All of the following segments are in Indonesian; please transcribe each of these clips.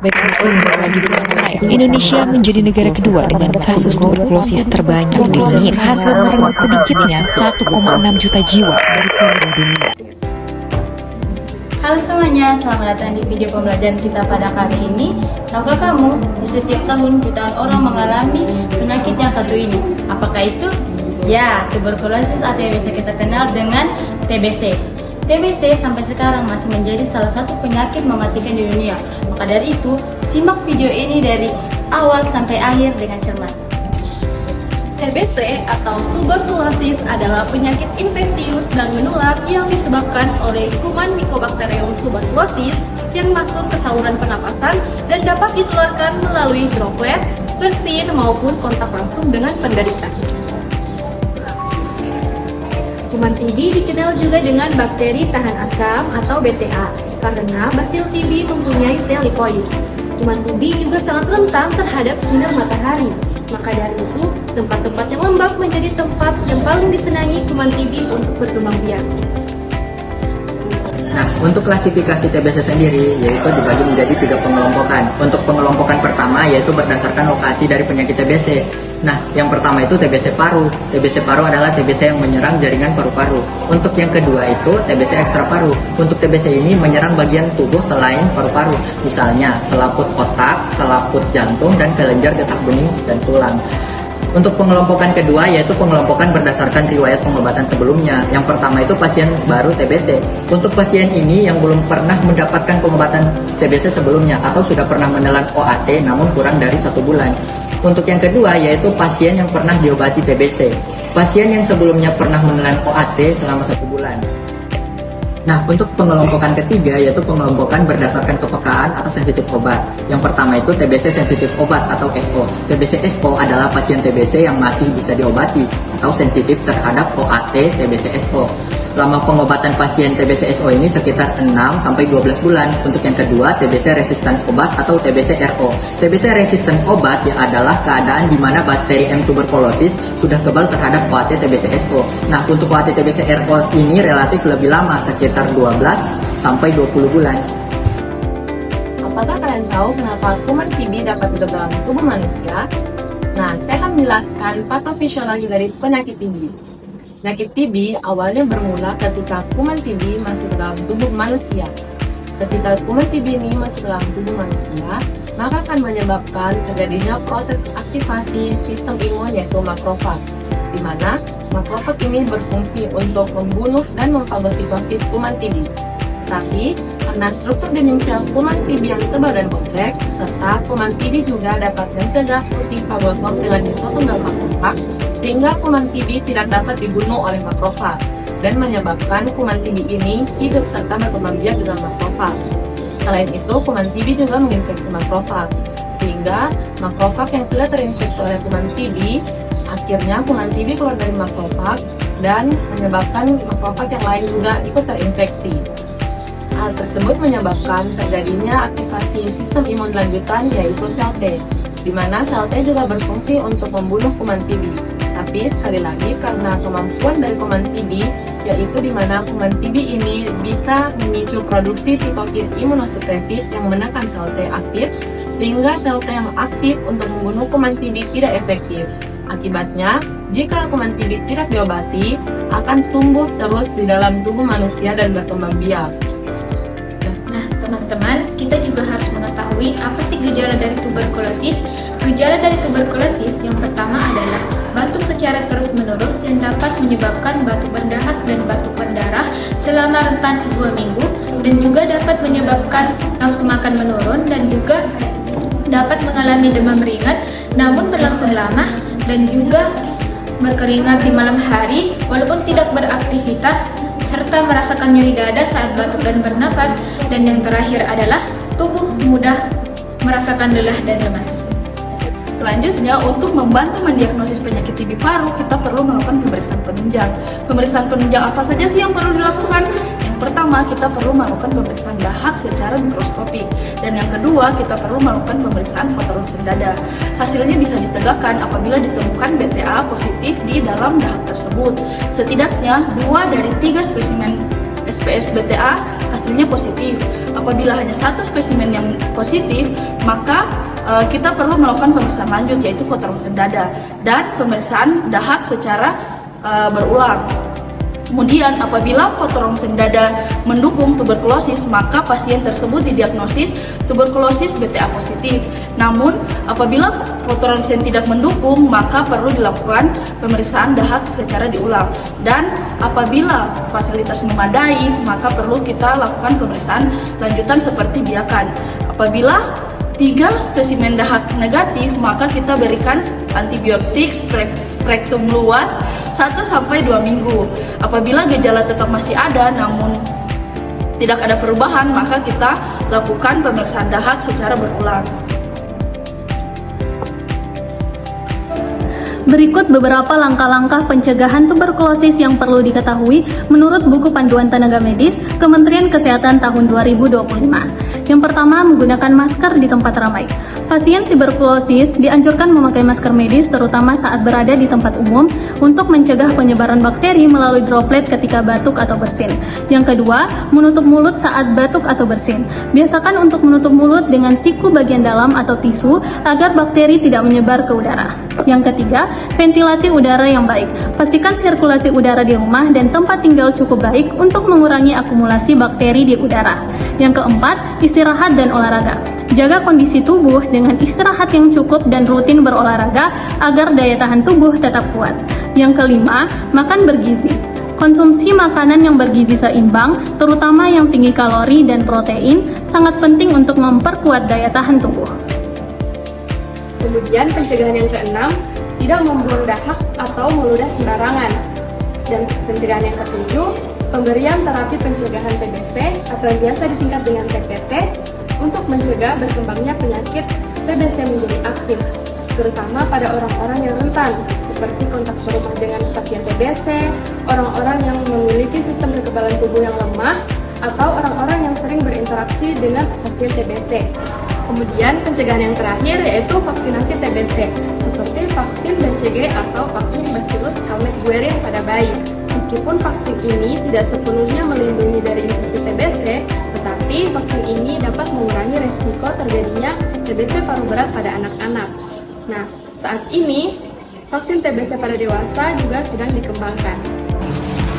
Baik, kembali lagi bersama saya. Indonesia menjadi negara kedua dengan kasus tuberkulosis terbanyak di dunia. Hasil merenggut sedikitnya 1,6 juta jiwa dari seluruh dunia. Halo semuanya, selamat datang di video pembelajaran kita pada kali ini. Tahukah kamu, di setiap tahun jutaan orang mengalami penyakit yang satu ini. Apakah itu? Ya, tuberkulosis atau yang biasa kita kenal dengan TBC. TBC sampai sekarang masih menjadi salah satu penyakit mematikan di dunia. Maka dari itu, simak video ini dari awal sampai akhir dengan cermat. TBC atau tuberkulosis adalah penyakit infeksius dan menular yang disebabkan oleh kuman Mycobacterium tuberculosis yang masuk ke saluran pernapasan dan dapat ditularkan melalui droplet, bersin maupun kontak langsung dengan penderita. Kuman TB dikenal juga dengan bakteri tahan asam atau BTA karena basil TB mempunyai sel lipoid. Kuman TB juga sangat rentan terhadap sinar matahari. Maka dari itu, tempat-tempat yang lembab menjadi tempat yang paling disenangi kuman TB untuk berkembang biak. Nah, untuk klasifikasi TBC sendiri, yaitu dibagi menjadi 3 pengelompokan. Untuk pengelompokan pertama, yaitu berdasarkan lokasi dari penyakit TBC. Nah, yang pertama itu TBC paru. TBC paru adalah TBC yang menyerang jaringan paru-paru. Untuk yang kedua itu TBC ekstra paru. Untuk TBC ini menyerang bagian tubuh selain paru-paru. Misalnya, selaput otak, selaput jantung, dan kelenjar getah bening dan tulang. Untuk pengelompokan kedua yaitu pengelompokan berdasarkan riwayat pengobatan sebelumnya. Yang pertama itu pasien baru TBC. Untuk pasien ini yang belum pernah mendapatkan pengobatan TBC sebelumnya atau sudah pernah menelan OAT namun kurang dari 1 bulan. Untuk yang kedua yaitu pasien yang pernah diobati TBC. Pasien yang sebelumnya pernah menelan OAT selama 1 bulan. Nah, untuk pengelompokan ketiga yaitu pengelompokan berdasarkan kepekaan atau sensitif obat. Yang pertama itu TBC sensitif obat atau SO. TBC SO adalah pasien TBC yang masih bisa diobati atau sensitif terhadap OAT TBC SO. Lama pengobatan pasien TBC SO ini sekitar 6-12 bulan. Untuk yang kedua, TBC resisten obat atau TBC RO. TBC resisten obat ya adalah keadaan di mana bakteri M tuberculosis sudah kebal terhadap OAT TBC SO. Nah, untuk OAT TBC RO ini relatif lebih lama, sekitar 12-20 bulan. Apakah kalian tahu kenapa kuman TB dapat hidup dalam tubuh manusia? Nah, saya akan menjelaskan patofisiologi dari penyakit TB. Penyakit TB awalnya bermula ketika kuman TB masuk dalam tubuh manusia. Ketika kuman TB ini masuk dalam tubuh manusia, maka akan menyebabkan terjadinya proses aktivasi sistem imun yaitu makrofag, di mana makrofag ini berfungsi untuk membunuh dan memfagositosis kuman TB. Tapi, karena struktur dinding sel kuman TB yang tebal dan kompleks, serta kuman TB juga dapat mencegah fungsi fagosom dengan disosom dalam makrofag, sehingga kuman TB tidak dapat dibunuh oleh makrofag dan menyebabkan kuman TB ini hidup serta berkembang biak di dalam makrofag. Selain itu, kuman TB juga menginfeksi makrofag, sehingga makrofag yang sudah terinfeksi oleh kuman TB, akhirnya kuman TB keluar dari makrofag dan menyebabkan makrofag yang lain juga ikut terinfeksi. Hal tersebut menyebabkan terjadinya aktivasi sistem imun lanjutan yaitu sel T, di mana sel T juga berfungsi untuk membunuh kuman TB. Tapi sekali lagi karena kemampuan dari kuman TB yaitu di mana kuman TB ini bisa memicu produksi sitokin imunosupresif yang menekan sel T aktif, sehingga sel T yang aktif untuk membunuh kuman TB tidak efektif. Akibatnya, jika kuman TB tidak diobati, akan tumbuh terus di dalam tubuh manusia dan berkembang biak. Nah, teman-teman, kita juga harus mengetahui apa sih gejala dari tuberkulosis. Gejala dari tuberkulosis yang pertama adalah batuk secara terus-menerus yang dapat menyebabkan batuk berdahak dan batuk berdarah selama rentan 2 minggu, dan juga dapat menyebabkan nafsu makan menurun dan juga dapat mengalami demam ringan namun berlangsung lama, dan juga berkeringat di malam hari walaupun tidak beraktivitas, serta merasakan nyeri dada saat batuk dan bernapas. Dan yang terakhir adalah tubuh mudah merasakan lelah dan lemas. Selanjutnya, untuk membantu mendiagnosis penyakit TB paru, kita perlu melakukan pemeriksaan penunjang. Pemeriksaan penunjang apa saja sih yang perlu dilakukan? Yang pertama, kita perlu melakukan pemeriksaan dahak secara mikroskopik. Dan yang kedua, kita perlu melakukan pemeriksaan foto ronsen dada. Hasilnya bisa ditegakkan apabila ditemukan BTA positif di dalam dahak tersebut. Setidaknya 2 dari 3 spesimen TPS BTA hasilnya positif. Apabila hanya satu spesimen yang positif, maka kita perlu melakukan pemeriksaan lanjut, yaitu foto ronsen dada dan pemeriksaan dahak secara berulang. Kemudian apabila foto ronsen dada mendukung tuberkulosis, maka pasien tersebut didiagnosis tuberkulosis BTA positif. Namun apabila foto ronsen tidak mendukung, maka perlu dilakukan pemeriksaan dahak secara diulang. Dan apabila fasilitas memadai, maka perlu kita lakukan pemeriksaan lanjutan seperti biakan. Apabila 3 spesimen dahak negatif, maka kita berikan antibiotik spektrum luas 1-2 minggu. Apabila gejala tetap masih ada namun tidak ada perubahan, maka kita lakukan pemeriksaan dahak secara berulang. Berikut beberapa langkah-langkah pencegahan tuberkulosis yang perlu diketahui menurut buku panduan tenaga medis Kementerian Kesehatan tahun 2025. Yang pertama, menggunakan masker di tempat ramai. Pasien tuberkulosis dianjurkan memakai masker medis terutama saat berada di tempat umum untuk mencegah penyebaran bakteri melalui droplet ketika batuk atau bersin. Yang kedua, menutup mulut saat batuk atau bersin. Biasakan untuk menutup mulut dengan siku bagian dalam atau tisu agar bakteri tidak menyebar ke udara. Yang ketiga, ventilasi udara yang baik. Pastikan sirkulasi udara di rumah dan tempat tinggal cukup baik untuk mengurangi akumulasi bakteri di udara. Yang keempat, istirahat dan olahraga. Jaga kondisi tubuh dengan istirahat yang cukup dan rutin berolahraga agar daya tahan tubuh tetap kuat. Yang kelima, makan bergizi. Konsumsi makanan yang bergizi seimbang, terutama yang tinggi kalori dan protein, sangat penting untuk memperkuat daya tahan tubuh. Kemudian pencegahan yang keenam, tidak membuang dahak atau meludah sembarangan. Dan pencegahan yang ketujuh, pemberian terapi pencegahan TBC atau yang biasa disingkat dengan TPT untuk mencegah berkembangnya penyakit TBC menjadi aktif, terutama pada orang-orang yang rentan, seperti kontak serumah dengan pasien TBC, orang-orang yang memiliki sistem kekebalan tubuh yang lemah, atau orang-orang yang sering berinteraksi dengan pasien TBC. Kemudian pencegahan yang terakhir yaitu vaksinasi TBC, seperti vaksin BCG atau vaksin Bacillus Calmette-Guerin pada bayi. Meskipun vaksin ini tidak sepenuhnya melindungi dari infeksi TBC, tetapi vaksin ini dapat mengurangi risiko terjadinya TBC paru berat pada anak-anak. Nah, saat ini vaksin TBC pada dewasa juga sedang dikembangkan.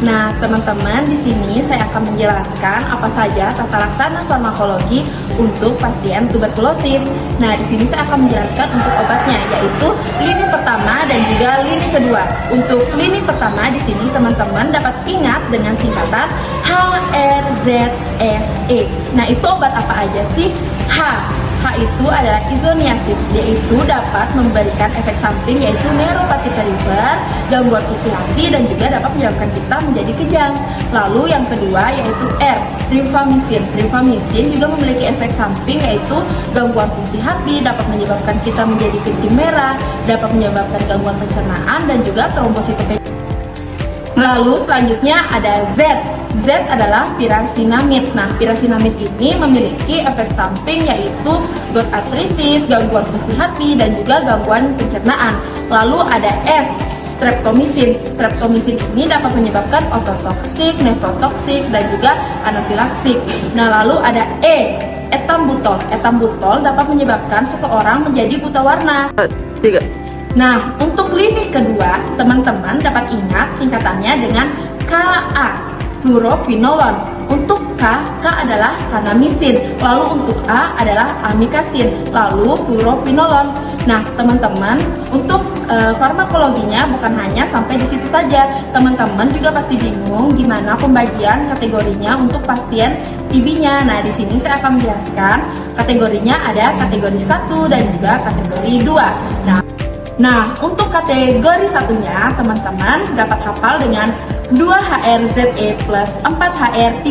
Nah, teman-teman, di sini saya akan menjelaskan apa saja tata laksana farmakologi untuk pasien tuberkulosis. Nah, di sini saya akan menjelaskan untuk obatnya, yaitu lini pertama dan juga lini kedua. Untuk lini pertama di sini teman-teman dapat ingat dengan singkatan HRZSE. Nah, itu obat apa aja sih? H itu adalah isoniazid, yaitu dapat memberikan efek samping yaitu neuropati perifer, gangguan fungsi hati, dan juga dapat menyebabkan kita menjadi kejang. Lalu yang kedua yaitu R, rifamycin. Rifamycin juga memiliki efek samping yaitu gangguan fungsi hati, dapat menyebabkan kita menjadi kencing merah, dapat menyebabkan gangguan pencernaan, dan juga trombositopenia. Lalu selanjutnya ada Z. Z adalah pirasinamid. Nah, pirasinamid ini memiliki efek samping yaitu gout arthritis, gangguan fungsi hati, dan juga gangguan pencernaan. Lalu ada S, streptomycin. Streptomycin ini dapat menyebabkan ototoksik, nefrotoksik, dan juga anafilaksik. Nah, lalu ada E, etambutol. Etambutol dapat menyebabkan seseorang menjadi buta warna. Nah, untuk lini kedua, teman-teman dapat ingat singkatannya dengan KA, fluoroquinolone. Untuk K adalah kanamisin, lalu untuk A adalah amikasin, lalu fluoroquinolone. Nah, teman-teman, untuk farmakologinya bukan hanya sampai di situ saja. Teman-teman juga pasti bingung gimana pembagian kategorinya untuk pasien TB-nya. Nah, di sini saya akan menjelaskan kategorinya ada kategori 1 dan juga kategori 2. Nah, untuk kategori satunya, teman-teman dapat hafal dengan 2HRZE plus 4HR3.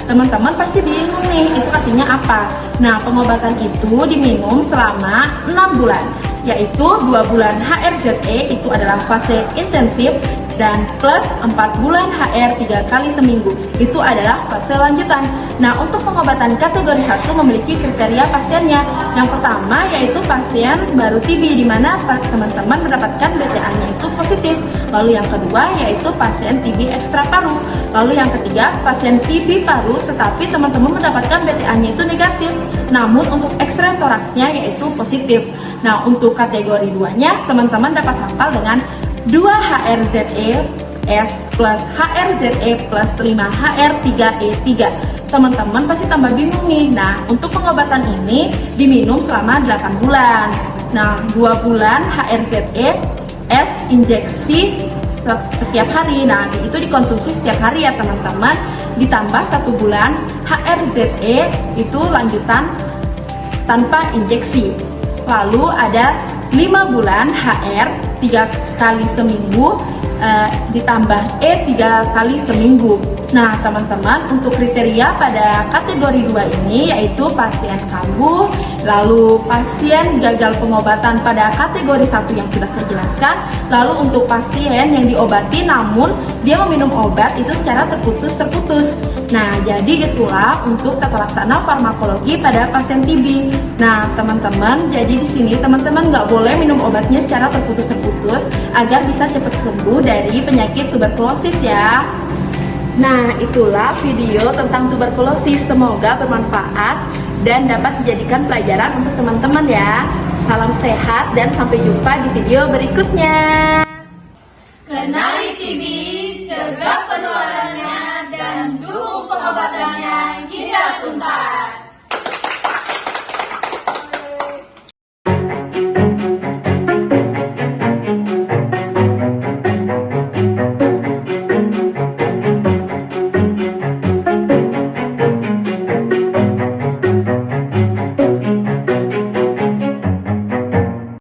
Teman-teman pasti bingung nih, itu artinya apa? Nah, pengobatan itu diminum selama 6 bulan, yaitu 2 bulan HRZE itu adalah fase intensif, dan plus 4 bulan HR 3 kali seminggu. Itu adalah fase lanjutan. Nah, untuk pengobatan kategori 1 memiliki kriteria pasiennya. Yang pertama yaitu pasien baru TB, di mana teman-teman mendapatkan BCA-nya itu positif. Lalu yang kedua yaitu pasien TB ekstra paru. Lalu yang ketiga pasien TB paru tetapi teman-teman mendapatkan BCA-nya itu negatif. Namun untuk X-ray toraksnya yaitu positif. Nah, untuk kategori 2-nya teman-teman dapat hafal dengan 2 HRZE S plus HRZE plus 5 HR3E3. Teman-teman pasti tambah bingung nih. Nah, untuk pengobatan ini diminum selama 8 bulan. Nah, 2 bulan HRZE S injeksi setiap hari. Nah, itu dikonsumsi setiap hari ya teman-teman. Ditambah 1 bulan HRZE itu lanjutan tanpa injeksi. Lalu ada 5 bulan HR 3 kali seminggu ditambah E 3 kali seminggu. Nah, teman-teman, untuk kriteria pada kategori 2 ini yaitu pasien kambuh, lalu pasien gagal pengobatan pada kategori 1 yang sudah saya jelaskan, lalu untuk pasien yang diobati namun dia meminum obat itu secara terputus-terputus. Nah, jadi itulah untuk tata laksana farmakologi pada pasien TB. Nah, teman-teman, jadi di sini teman-teman nggak boleh minum obatnya secara terputus-terputus agar bisa cepat sembuh dari penyakit tuberkulosis ya. Nah, itulah video tentang tuberkulosis. Semoga bermanfaat dan dapat dijadikan pelajaran untuk teman-teman ya. Salam sehat dan sampai jumpa di video berikutnya. Kenali TB, cegah penularannya.